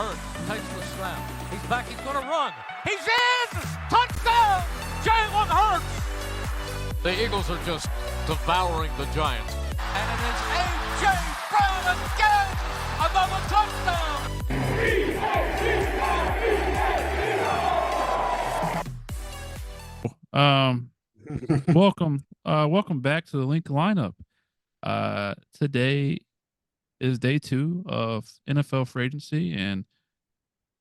Hurts takes the snap. He's back. He's going to run. He's in! Touchdown! Jalen Hurts! The Eagles are just devouring the Giants. And it is A.J. Brown again! Another touchdown! Welcome back to the Linc Lineup. Today is day 2 of NFL free agency, and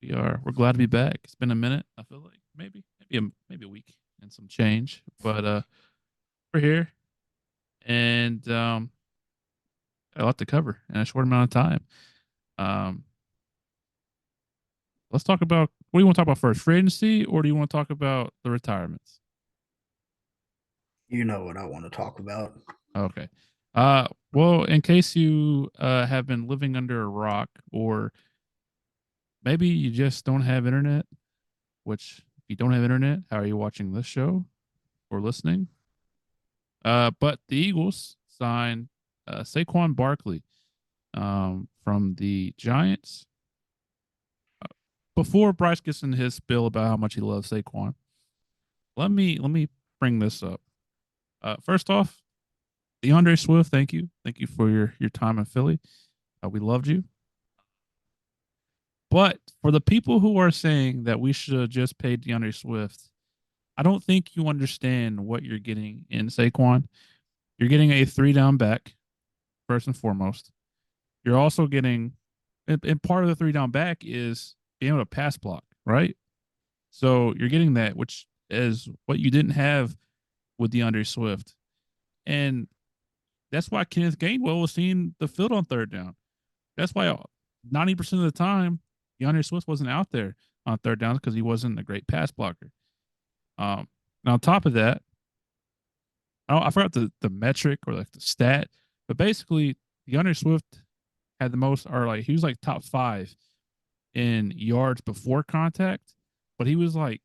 we're glad to be back. It's been a minute. I feel like maybe a week and some change, but we're here, and a lot to cover in a short amount of time. Let's talk about, what do you want to talk about first, free agency, or do you want to talk about the retirements? You know what I want to talk about. Okay. Well, in case you have been living under a rock, or maybe you just don't have internet, which if you don't have internet, how are you watching this show or listening? But the Eagles signed Saquon Barkley from the Giants. Before Bryce gets into his spiel about how much he loves Saquon, let me bring this up. First off, DeAndre Swift, thank you for your time in Philly. We loved you. But for the people who are saying that we should have just paid DeAndre Swift, I don't think you understand what you're getting in Saquon. You're getting a 3-down back, first and foremost. You're also getting, and part of the 3-down back is being able to pass block, right? So you're getting that, which is what you didn't have with DeAndre Swift. And that's why Kenneth Gainwell was seeing the field on 3rd down. That's why 90% of the time, DeAndre Swift wasn't out there on 3rd down, because he wasn't a great pass blocker. Now, on top of that, I forgot the metric or like the stat, but basically, DeAndre Swift had the most, or like he was like top 5 in yards before contact, but he was like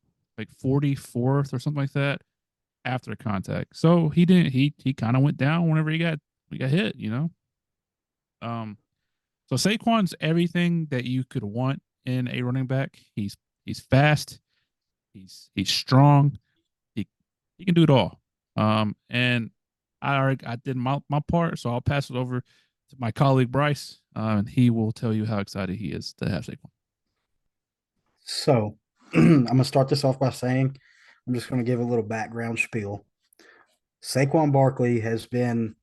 44th or something like that after contact. So he kind of went down whenever he got hit, you know? So Saquon's everything that you could want in a running back. He's fast, he's strong, he can do it all. And I did my part, so I'll pass it over to my colleague Bryce, and he will tell you how excited he is to have Saquon. So I'm going to start this off by saying, I'm just going to give a little background spiel. Saquon Barkley has been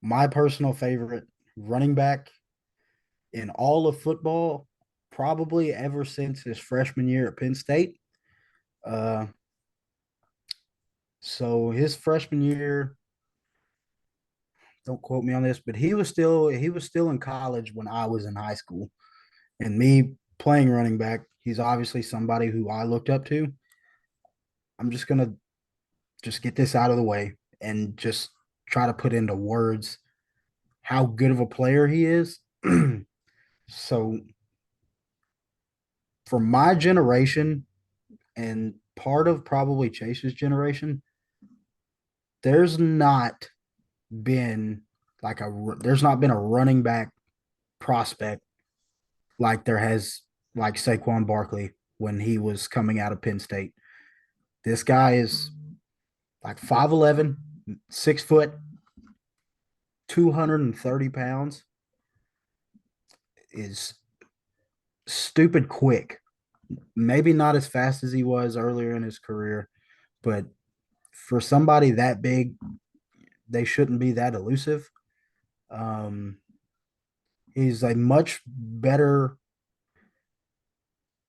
my personal favorite running back in all of football, probably ever since his freshman year at Penn State. So his freshman year, don't quote me on this, but he was still in college when I was in high school. And me playing running back, he's obviously somebody who I looked up to. I'm just going to get this out of the way and just try to put into words how good of a player he is. So for my generation, and part of probably Chase's generation, there's not been a running back prospect like Saquon Barkley when he was coming out of Penn State. This guy is like 5'11", 6 foot, 230 pounds, is stupid quick. Maybe not as fast as he was earlier in his career, but for somebody that big, they shouldn't be that elusive. He's a much better.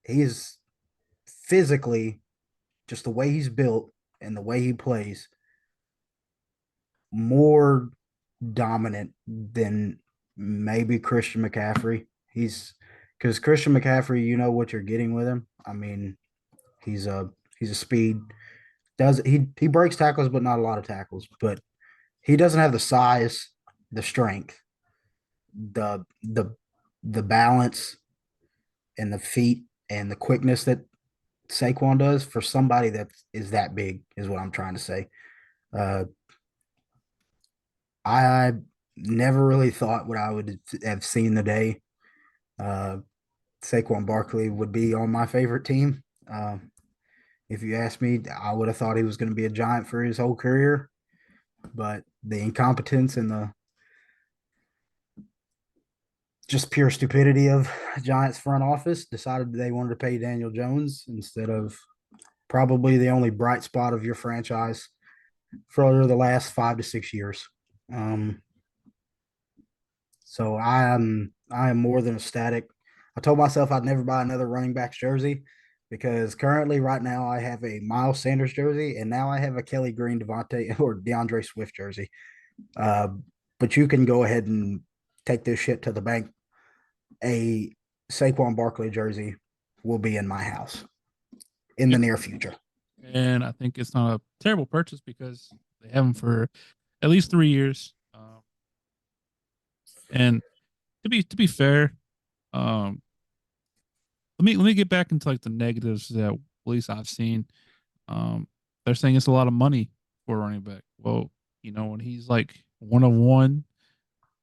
He's physically, just the way he's built and the way he plays, more dominant than maybe Christian McCaffrey. Because Christian McCaffrey, you know what you're getting with him. I mean, he's a speed. He breaks tackles, but not a lot of tackles. But he doesn't have the size, the strength, the balance, and the feet and the quickness that Saquon does for somebody that is that big, is what I'm trying to say. I never really thought what I would have seen the day. Saquon Barkley would be on my favorite team. If you asked me, I would have thought he was going to be a Giant for his whole career, but the incompetence and the just pure stupidity of Giants front office decided they wanted to pay Daniel Jones instead of probably the only bright spot of your franchise for the last 5 to 6 years. Um, so I am more than ecstatic. I told myself I'd never buy another running back's jersey because currently, right now, I have a Miles Sanders jersey and now I have a Kelly Green, Devontae, or DeAndre Swift jersey. Uh, but you can go ahead and take this shit to the bank. A Saquon Barkley jersey will be in my house in the near future. And I think it's not a terrible purchase because they have him for at least 3 years. And to be fair, um, let me get back into like the negatives that at least I've seen. They're saying it's a lot of money for a running back. Well, when he's like 101,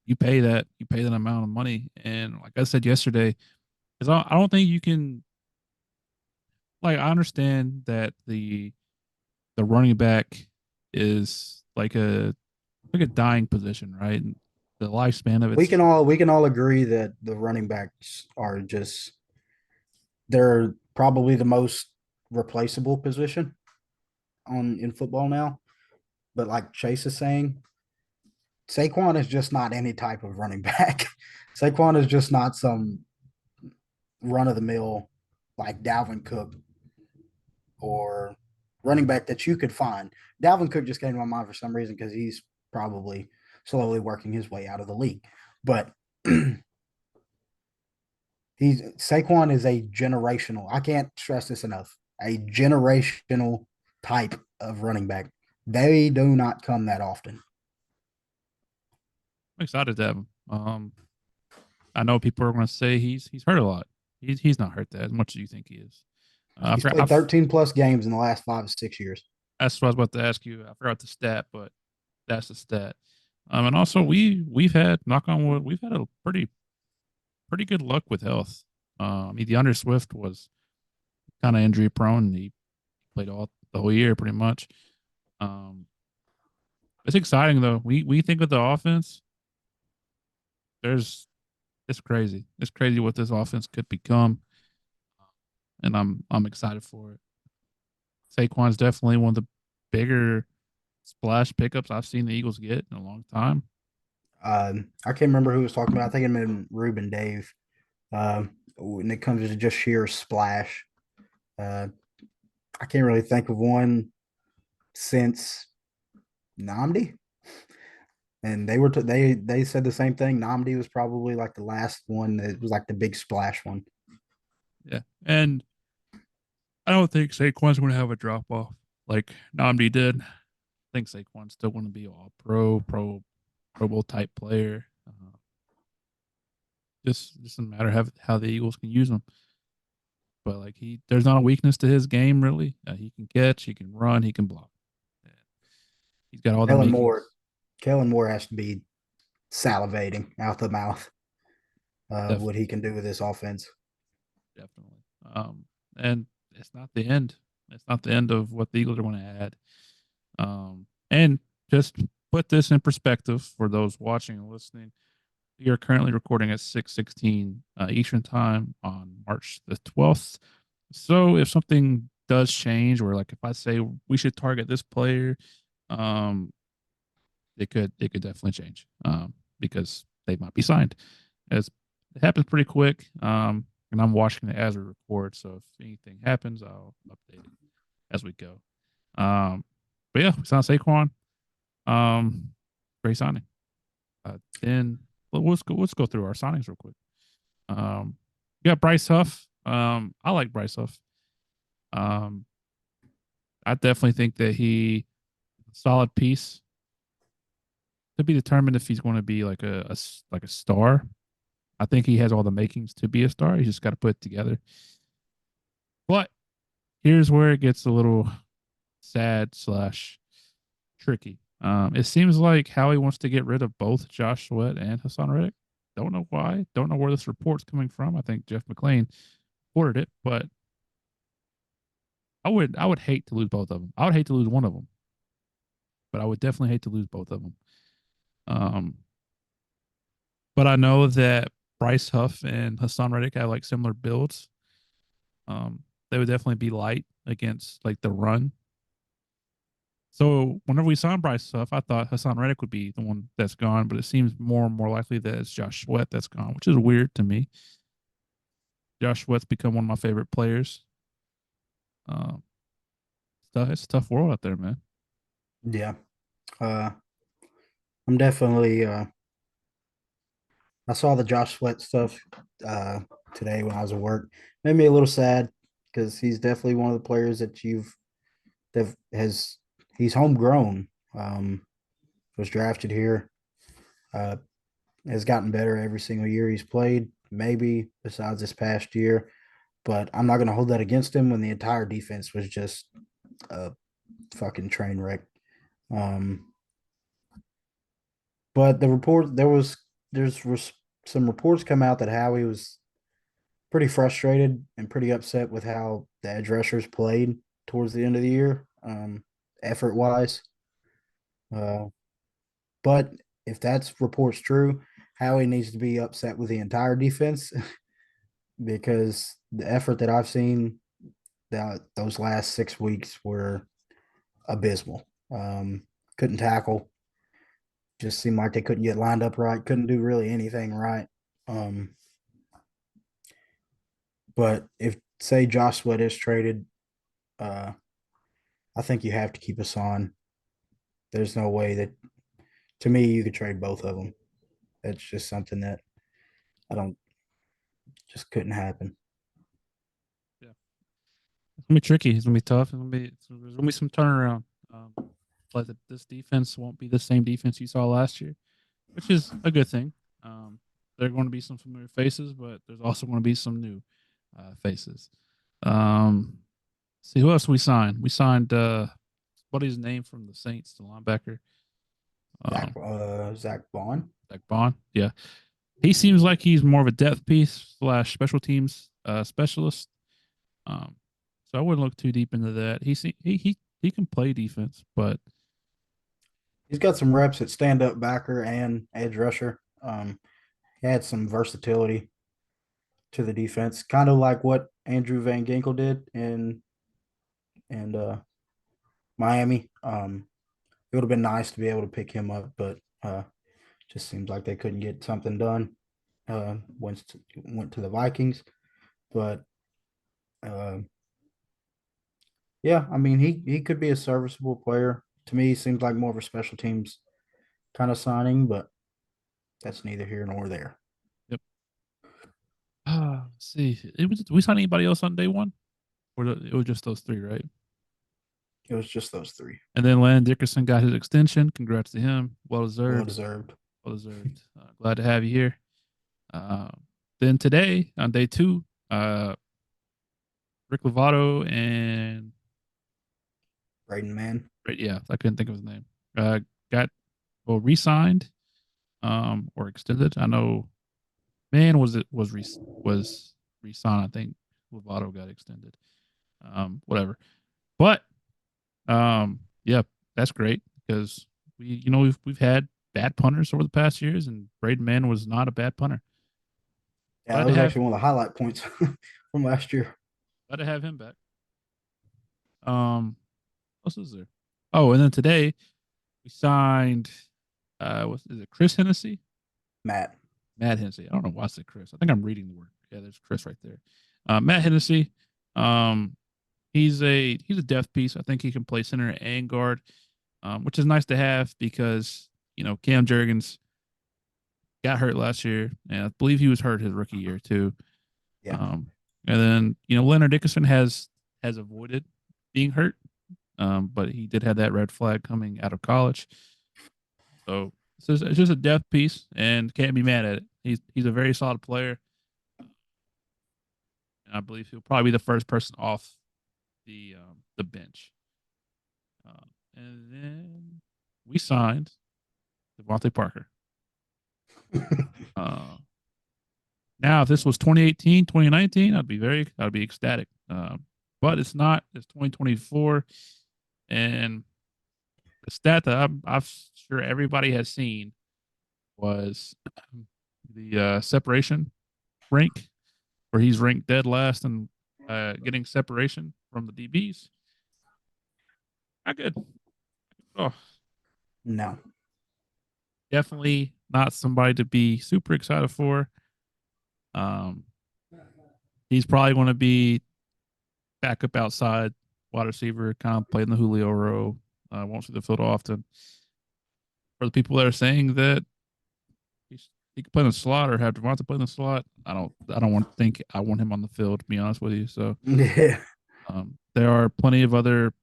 you pay that amount of money. And like I said yesterday, because I don't think you can. Like I understand that the running back is like a dying position, right? And the lifespan of We it's can all agree that the running backs are just they're probably the most replaceable position on in football now. But like Chase is saying, Saquon is just not any type of running back. Saquon is just not some run of the mill like Dalvin Cook or running back that you could find. Dalvin Cook just came to my mind for some reason because he's probably slowly working his way out of the league. But Saquon is a generational. I can't stress this enough. A generational type of running back. They do not come that often. I'm excited to have him. I know people are going to say he's hurt a lot. He's not hurt that as much as you think he is. He's played 13 plus games in the last 5 to 6 years. That's what I was about to ask you. I forgot the stat, but that's the stat. And also we've had, knock on wood, we've had a pretty good luck with health. I mean, DeAndre Swift was kind of injury prone. He played all the whole year pretty much. It's exciting though. We think of the offense. It's crazy. It's crazy what this offense could become, and I'm excited for it. Saquon's definitely one of the bigger splash pickups I've seen the Eagles get in a long time. I can't remember who was talking about. I think it might have been Ruben Dave. When it comes to just sheer splash, I can't really think of one since Namdi. And they said the same thing. Namdi was probably like the last one that was like the big splash one. Yeah, and I don't think Saquon's going to have a drop off like Namdi did. I think Saquon's still going to be all Pro Bowl type player. Just doesn't matter how the Eagles can use him. But like there's not a weakness to his game really. He can catch, he can run, he can block. He's got all the makings. Kellen Moore has to be salivating out the mouth what he can do with this offense. Definitely. And it's not the end. It's not the end of what the Eagles are going to add. And just put this in perspective for those watching and listening. We are currently recording at 6:16 Eastern time on March the 12th. So if something does change, or like if I say we should target this player, it could definitely change because they might be signed. As it happens pretty quick, and I'm watching it as we record. So if anything happens, I'll update it as we go. But yeah, it's on Saquon. Great signing. Then let's go through our signings real quick. You got Bryce Huff. I like Bryce Huff. I definitely think that he solid piece. To be determined if he's going to be like a star. I think he has all the makings to be a star. He's just got to put it together. But here's where it gets a little sad / tricky. It seems like Howie wants to get rid of both Josh Sweat and Hassan Reddick. Don't know why. Don't know where this report's coming from. I think Jeff McClain reported it, but I would hate to lose both of them. I would hate to lose one of them, but I would definitely hate to lose both of them. Um, but I know that Bryce Huff and Hassan Reddick have like similar builds. They would definitely be light against like the run. So whenever we saw Bryce Huff, I thought Hassan Reddick would be the one that's gone, but it seems more and more likely that it's Josh Sweat that's gone, which is weird to me. Josh Sweat's become one of my favorite players. Um, it's a tough world out there, man. Yeah. Uh, I'm definitely. I saw the Josh Sweat stuff uh, today when I was at work. Made me a little sad because he's definitely one of the players that has he's homegrown. Was drafted here. Uh, has gotten better every single year he's played. Maybe besides this past year, but I'm not going to hold that against him when the entire defense was just a fucking train wreck. Um, but there's some reports come out that Howie was pretty frustrated and pretty upset with how the edge rushers played towards the end of the year, effort wise. Uh, but if that's reports true, Howie needs to be upset with the entire defense because the effort that I've seen those last 6 weeks were abysmal. Couldn't tackle. Just seemed like they couldn't get lined up right. Couldn't do really anything right. Um, but if say Josh Sweat is traded, uh, I think you have to keep us on. There's no way that to me you could trade both of them. That's just something that I don't just couldn't happen. Yeah, it's gonna be tricky. It's gonna be tough. There's gonna be some turnaround. Like this defense won't be the same defense you saw last year, which is a good thing. There are going to be some familiar faces, but there's also going to be some new faces. See who else we signed. We signed what is his name from the Saints, the linebacker. Zach Vaughn. Zach Bond. Yeah, he seems like he's more of a depth piece slash special teams specialist. Um, so I wouldn't look too deep into that. He can play defense, but He's got some reps at stand up backer and edge rusher. He had some versatility to the defense, kind of like what Andrew Van Ginkel did in Miami. It would have been nice to be able to pick him up, but just seems like they couldn't get something done. Went to the Vikings, but uh, yeah, I mean he could be a serviceable player. To me, he seems like more of a special teams kind of signing, but that's neither here nor there. yep. Let's see. Did we sign anybody else on day one? It was just those three, right? It was just those three. And then Landon Dickerson got his extension. Congrats to him. Well Well deserved. deserved. Well deserved. Glad to have you here. Uh, then today on day two, Rick Lovato and Braden Man. right, yeah, I couldn't think of his name. Got re-signed, or extended. I know, man, was re-signed. I think Lovato got extended. Whatever. But yeah, that's great because we've had bad punters over the past years, and Braden Mann was not a bad punter. Yeah, Glad that to was have actually one of the highlight points from last year. glad to have him back. What else is there? Oh, and then today we signed what is it, Chris Hennessy? Matt. Matt Hennessy. I don't know why I said Chris. I think I'm reading the word. Yeah, there's Chris right there. Matt Hennessy. Um, he's a depth piece. I think he can play center and guard, which is nice to have because Cam Jurgens got hurt last year, and I believe he was hurt his rookie year too. Yeah. And then Leonard Dickerson has avoided being hurt, but he did have that red flag coming out of college. So it's just a depth piece, and can't be mad at it. He's a very solid player, and I believe he'll probably be the first person off the bench. And then we signed Devontae Parker. Now, if this was 2018, 2019, I'd be ecstatic. But it's not. It's 2024, and the stat that I'm sure everybody has seen was the separation rank, where he's ranked dead last and getting separation from the DBs. Not good. Oh, No. definitely not somebody to be super excited for. Um, he's probably going to be back up outside wide receiver, kind of playing the Julio role. Won't see the field often. For the people that are saying that he could play in the slot or have Devonta play in the slot, I don't want to think I want him on the field. To be honest with you, so Yeah. there are plenty of other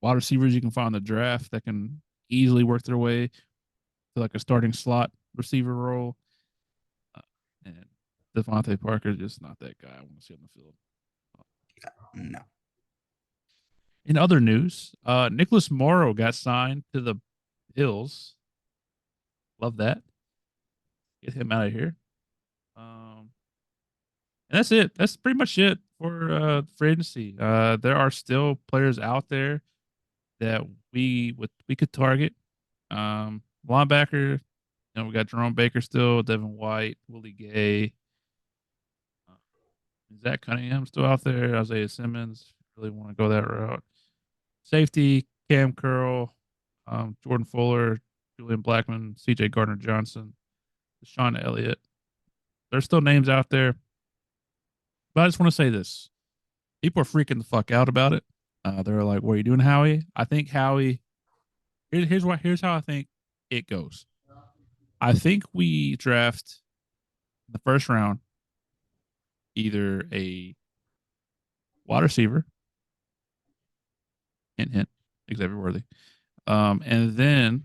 wide receivers you can find in the draft that can easily work their way to like a starting slot receiver role. And Devontae Parker is just not that guy I want to see on the field. No. In other news, Nicholas Morrow got signed to the Bills. Love that. Get him out of here. And that's it. That's pretty much it for free agency. There are still players out there that we could target. Linebacker, we got Jerome Baker still, Devin White, Willie Gay, Zach Cunningham still out there, Isaiah Simmons. Really want to go that route. Safety, Cam Curl, Jordan Fuller, Julian Blackman, CJ Gardner Johnson, Deshaun Elliott. There's still names out there. But I just want to say this. People are freaking the fuck out about it. They're like, what are you doing, Howie? I think Howie, here's how I think it goes. I think we draft in the first round either a wide receiver, hint, Xavier Worthy. And then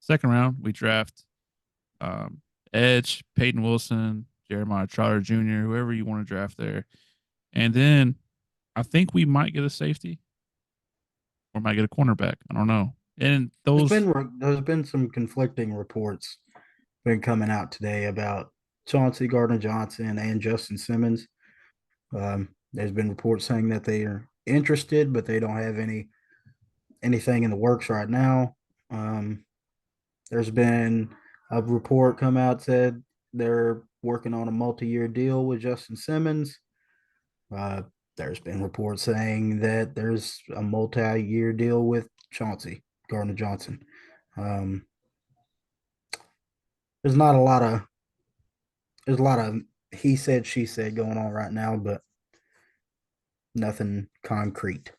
second round, we draft edge, Peyton Wilson, Jeremiah Trotter Jr., whoever you want to draft there. And then I think we might get a safety or might get a cornerback. I don't know. And There's been some conflicting reports been coming out today about Chauncey Gardner Johnson and Justin Simmons. There's been reports saying that they are interested, but they don't have anything in the works right now. There's been a report come out said they're working on a multi-year deal with Justin Simmons. Uh, there's been reports saying that there's a multi-year deal with Chauncey Gardner Johnson. Um, there's not a lot of he said she said going on right now, but nothing concrete.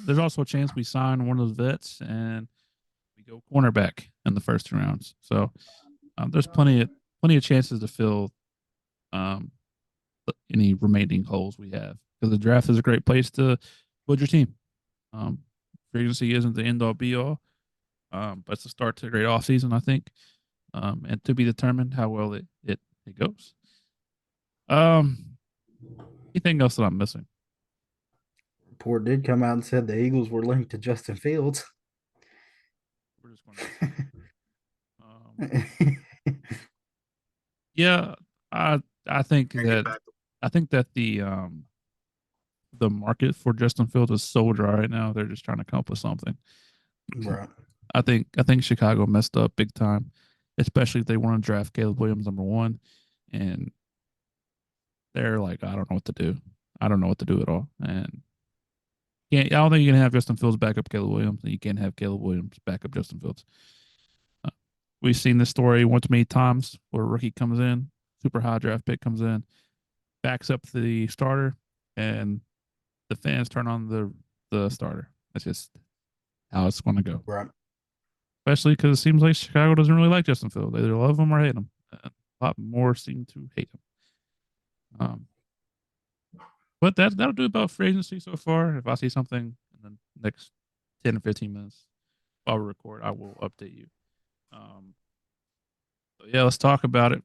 there's also a chance we sign one of those vets and we go cornerback in the first two rounds. So there's plenty of chances to fill any remaining holes we have because the draft is a great place to build your team. Free agency isn't the end all be all, but it's the start to a great off season, I think, and to be determined how well it goes. Anything else that I'm missing? Report did come out and said the Eagles were linked to Justin Fields. We're just going to. Yeah, I think that the market for Justin Fields is so dry right now. They're just trying to come up with something. Right. I think Chicago messed up big time, especially if they want to draft Caleb Williams number 1, and they're like, I don't know what to do. I don't know what to do at all, and I don't think you can have Justin Fields back up Caleb Williams, and you can't have Caleb Williams back up Justin Fields. We've seen this story once many times where a rookie comes in, super high draft pick comes in, backs up the starter, and the fans turn on the starter. That's just how it's going to go. Right. Especially because it seems like Chicago doesn't really like Justin Fields. They either love him or hate him. A lot more seem to hate him. But that'll do about free agency so far. If I see something in the next 10 or 15 minutes while we record, I will update you. Yeah, let's talk about it.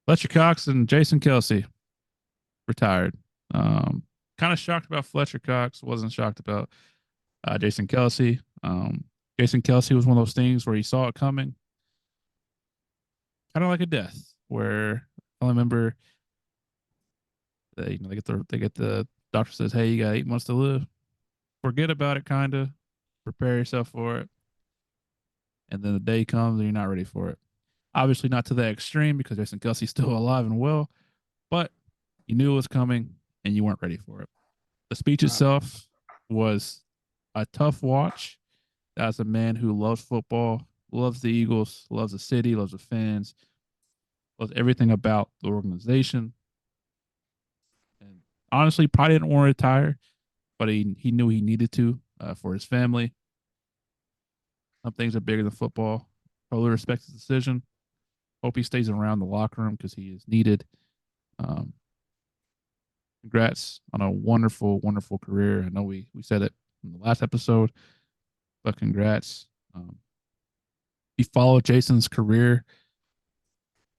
Fletcher Cox and Jason Kelce retired. Kind of shocked about Fletcher Cox. Wasn't shocked about Jason Kelce. Jason Kelce was one of those things where he saw it coming. kind of like a death, where I remember they get the doctor says, "Hey, you got 8 months to live. Forget about it, kind of. Prepare yourself for it." And then the day comes and you're not ready for it. Obviously, not to that extreme because Jason Kelsey's still alive and well, but you knew it was coming and you weren't ready for it. The speech itself was a tough watch. As a man who loves football, loves the Eagles, loves the city, loves the fans, loves everything about the organization, and honestly, probably didn't want to retire, but he knew he needed to for his family. Some things are bigger than football. Totally respect his decision. Hope he stays around the locker room because he is needed. Um, Congrats on a wonderful, wonderful career. I know we said it in the last episode, but congrats. If you follow Jason's career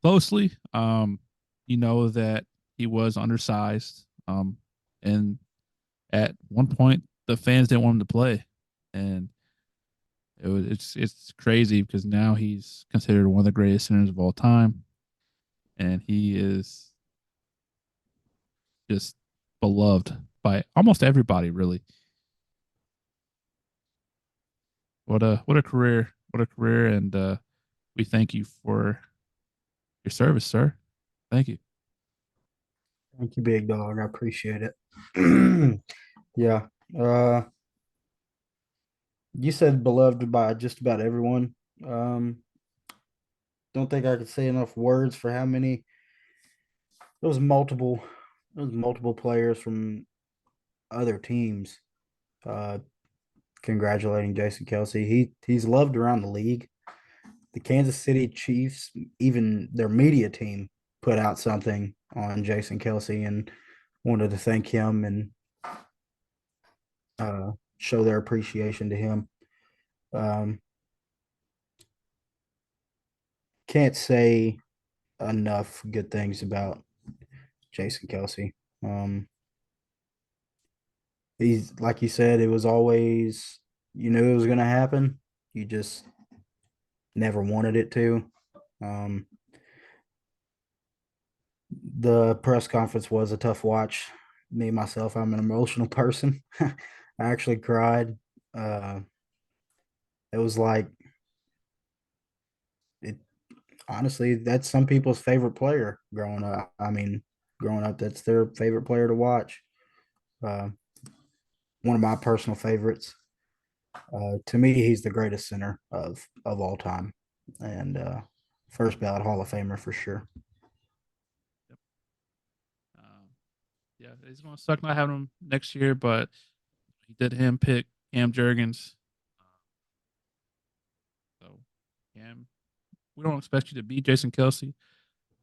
closely, you know that he was undersized. And at one point, the fans didn't want him to play, and it's crazy because now he's considered one of the greatest centers of all time, and he is just beloved by almost everybody, really. What a career! What a career! And we thank you for your service, sir. Thank you. Thank you, big dog. I appreciate it. Yeah. You said beloved by just about everyone. Um, don't think I could say enough words for how many. There was multiple. There was multiple players from other teams. Uh, Congratulating Jason Kelsey. He's loved around the league. The Kansas City Chiefs, even their media team, put out something on Jason Kelsey and wanted to thank him and show their appreciation to him. Um, can't say enough good things about Jason Kelsey. He's like you said, it was always you knew it was going to happen. You just never wanted it to. Um, the press conference was a tough watch. Me myself, I'm an emotional person. I actually cried. Uh, it was like it. Honestly, that's some people's favorite player growing up. I mean, growing up, that's their favorite player to watch. Uh, One of my personal favorites. To me, he's the greatest center of all time, and first ballot Hall of Famer for sure. Um, yeah, it's gonna suck not having him next year, but he did him pick Cam Jurgens. So Cam, we don't expect you to beat Jason Kelsey,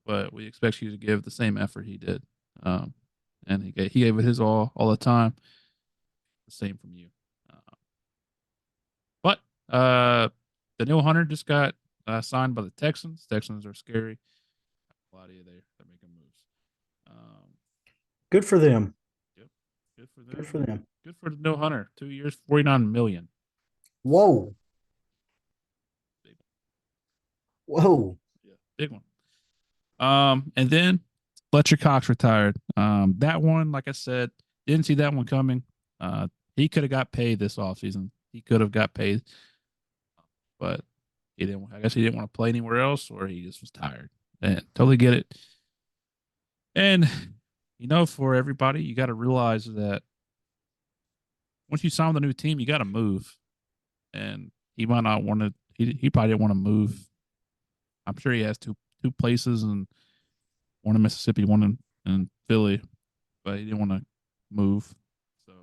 but we expect you to give the same effort he did. Um, and he gave it his all the time. The same from you. But Daniel Hunter just got signed by the Texans. Texans are scary. A lot of you there. They're making moves. Um, Good for them. yep. Good for Good them. for them. Good for Daniel Hunter. 2 years, 49 million. Whoa, Big, whoa. yeah, big one. And then Fletcher Cox retired. That one, like I said, didn't see that one coming. He could have got paid this offseason. He could have got paid, but he didn't. I guess he didn't want to play anywhere else, or he just was tired. And totally get it. And for everybody, you got to realize that once you sign with a new team, you got to move. And he might not want to. He probably didn't want to move. I'm sure he has two places, and one in Mississippi, one in Philly, but he didn't want to move. So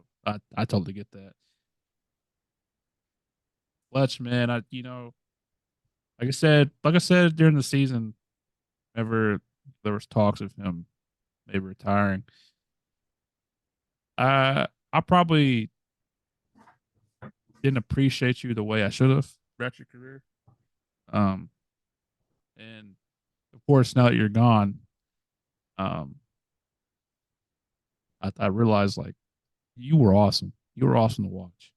I totally get that. Fletch, man, like I said during the season, whenever there was talks of him maybe retiring, I probably didn't appreciate you the way I should have throughout your career. Um, and of course, now that you're gone, um, I realized like you were awesome. You were awesome to watch.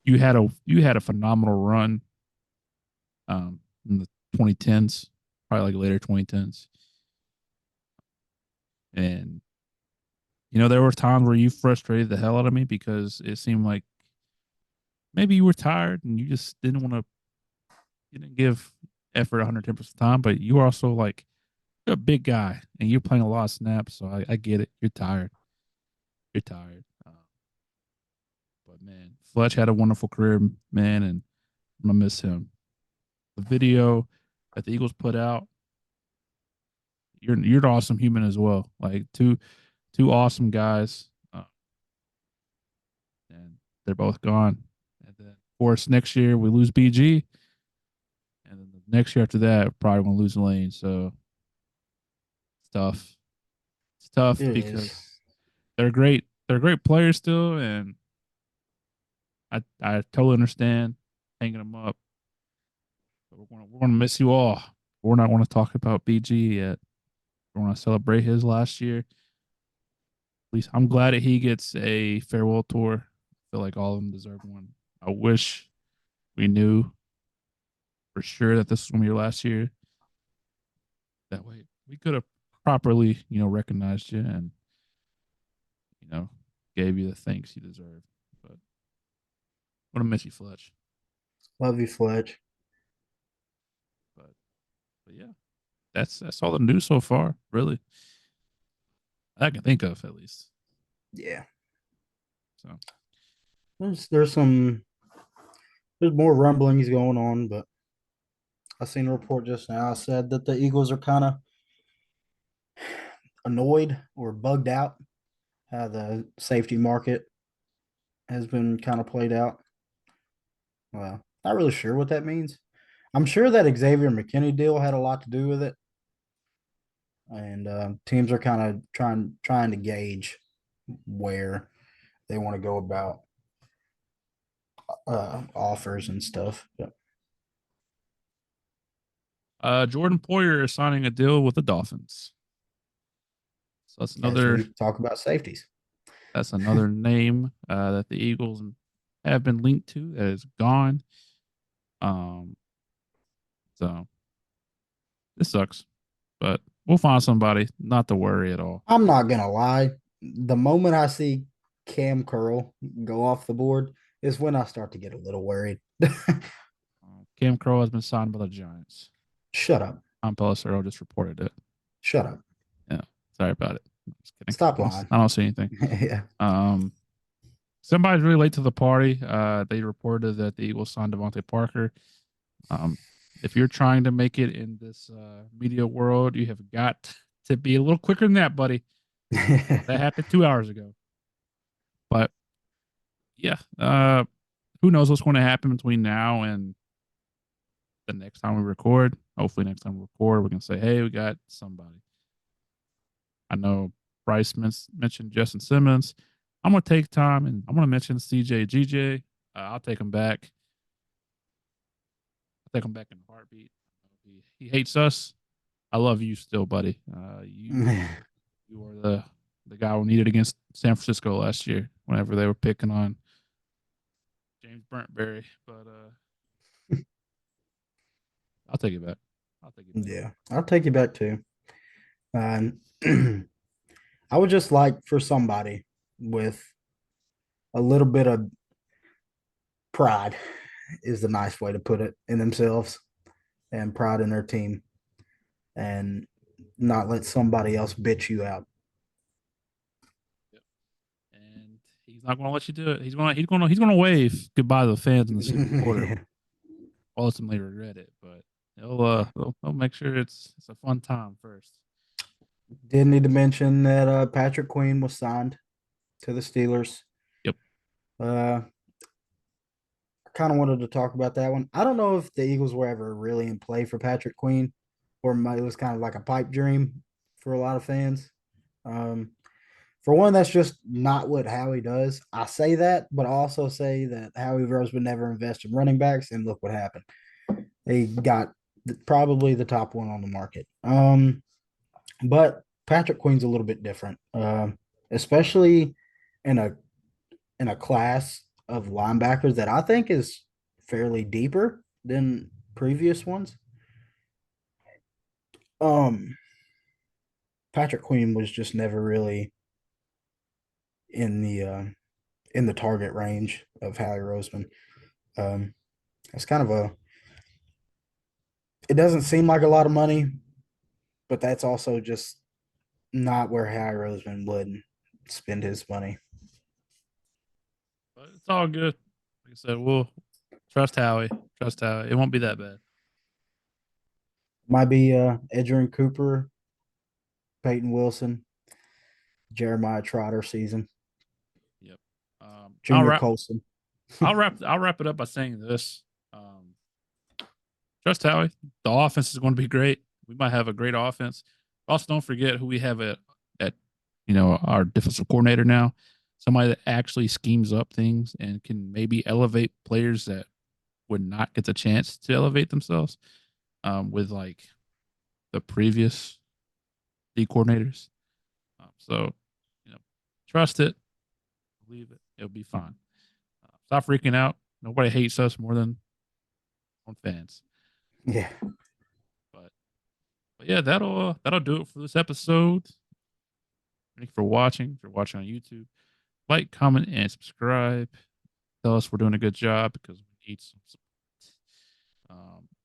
You had a phenomenal run in the 2010s. probably like later 2010s. And there were times where you frustrated the hell out of me because it seemed like maybe you were tired and you just you didn't give effort 110% of the time, but you were also like, you're a big guy and you're playing a lot of snaps. So I get it. You're tired. You're tired. But man, Fletch had a wonderful career, man, and I'm going to miss him. The video that the Eagles put out, you're an awesome human as well. Like two awesome guys. And they're both gone. And then, of course, next year we lose BG. And then the next year after that, we're probably going to lose Lane. So it's tough. It's tough It because is. they're great. They're great players still, and I totally understand hanging them up. But we're gonna miss you all. We're not going to talk about BG yet. We're going to celebrate his last year. At least I'm glad that he gets a farewell tour. I feel like all of them deserve one. I wish we knew for sure that this was going to be your last year. That way we could have properly, recognized you and, gave you the thanks you deserve. But I'm going to miss you, Fletch. Love you, Fletch. But yeah, that's all the news so far, really. I can think of at least. Yeah. So There's more rumblings going on, but I seen a report just now said that the Eagles are kind of annoyed or bugged out how the safety market has been kind of played out. Well, not really sure what that means. I'm sure that Xavier McKinney deal had a lot to do with it, and teams are kind of trying to gauge where they want to go about offers and stuff. But Jordan Poyer is signing a deal with the Dolphins. So as we talk about safeties, that's another name that the Eagles have been linked to that is gone. So this sucks, but we'll find somebody. Not to worry at all. I'm not gonna lie. The moment I see Cam Curl go off the board is when I start to get a little worried. Cam Crow has been signed by the Giants. Shut up. Tom Pelissero just reported it. Shut up. Yeah, sorry about it. I'm just kidding. Stop lying. I don't see anything. Yeah. Somebody's really late to the party. They reported that the Eagles signed Devontae Parker. If you're trying to make it in this media world, you have got to be a little quicker than that, buddy. That happened 2 hours ago. But yeah, who knows what's going to happen between now and the next time we record. Hopefully next time we record, we can say, hey, we got somebody. I know Bryce mentioned Justin Simmons. I'm going to take time and I'm going to mention CJ GJ. I'll take him back. I'll take him back in a heartbeat. He hates us. I love you still, buddy. You were the guy we needed against San Francisco last year whenever they were picking on James Burntberry. But I'll take it back. Yeah, I'll take you back too. I would just like for somebody with a little bit of pride is the nice way to put it in themselves and pride in their team and not let somebody else bitch you out. Yep. And he's not going to let you do it. He's going to wave goodbye to the fans in the second quarter. Yeah. Ultimately regret it, but he'll make sure it's a fun time first. Did need to mention that Patrick Queen was signed to the Steelers. Yep. I kind of wanted to talk about that one. I don't know if the Eagles were ever really in play for Patrick Queen, or it was kind of like a pipe dream for a lot of fans. For one, that's just not what Howie does. I say that, but I also say that Howie Rose would never invest in running backs, and look what happened. They got probably the top one on the market. But Patrick Queen's a little bit different, especially in a class of linebackers that I think is fairly deeper than previous ones. Patrick Queen was just never really in the target range of Howie Roseman. It's kind of a it doesn't seem like a lot of money, but that's also just not where Howie Roseman would spend his money. But it's all good. Like I said, we'll trust Howie. Trust Howie. It won't be that bad. Might be Edgerrin Cooper, Peyton Wilson, Jeremiah Trotter season, Yep. Junior Colson. I'll wrap it up by saying this. Trust Howie. The offense is going to be great. We might have a great offense. Also, don't forget who we have at our defensive coordinator now. Somebody that actually schemes up things and can maybe elevate players that would not get the chance to elevate themselves with like the previous D coordinators. So, trust it, believe it. It'll be fine. Stop freaking out. Nobody hates us more than fans. Yeah. But yeah, that'll do it for this episode. Thank you for watching. If you're watching on YouTube, like, comment, and subscribe. Tell us we're doing a good job because we need some support.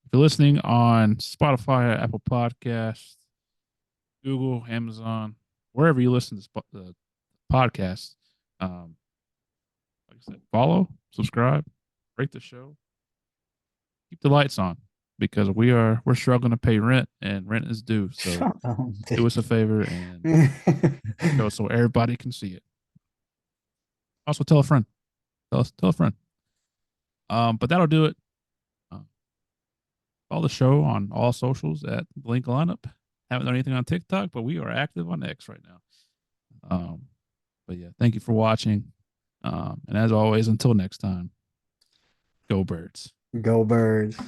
If you're listening on Spotify, Apple Podcasts, Google, Amazon, wherever you listen to the podcast, like I said, follow, subscribe, rate the show, keep the lights on because we're struggling to pay rent and rent is due. So do us a favor and go so everybody can see it. Also, tell a friend. Tell a friend. But that'll do it. Follow the show on all socials at Linc Lineup. Haven't done anything on TikTok, but we are active on X right now. But yeah, thank you for watching. And as always, until next time, go Birds. Go Birds.